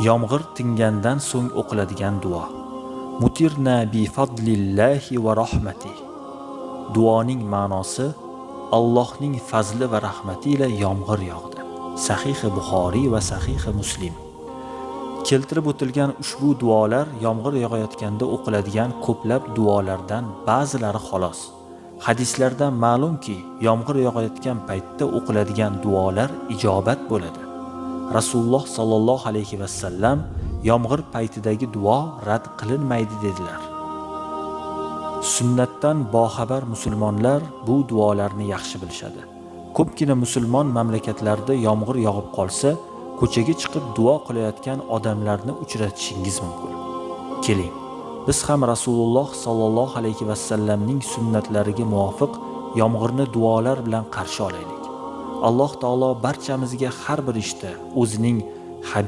Yomg'ir tingandan so'ng o'qiladigan duo. Mutirna bi fadlillahi va rahmati. Duoning ma'nosi: Allohning fazli va rahmati ila yomg'ir yog'di. Sahih Buxoriy va Sahih Muslim. Keltirib o'tilgan ushbu duolar yomg'ir yog'ayotganda o'qiladigan ko'plab duolardan ba'zilari xolos. Hadislardan ma'lumki, yomg'ir yog'ayotgan paytda o'qiladigan duolar ijobat bo'ladi. Rasululloh sallallohu alayhi va sallam yomg'ir paytidagi duo rad qilinmaydi dedilar. Sunnatdan boxabar musulmonlar bu duolarni yaxshi bilishadi. Ko'pgina musulmon mamlakatlarda yomg'ir yog'ib qolsa, ko'chaga chiqib duo qilayotgan odamlarni uchratishingiz mumkin. Keling, biz ham Rasululloh sallallohu alayhi va sallamning sunnatlariga muvofiq yomg'irni duolar bilan qarshi olaylik. Alloh taolo barchamizga har bir ishda o'zining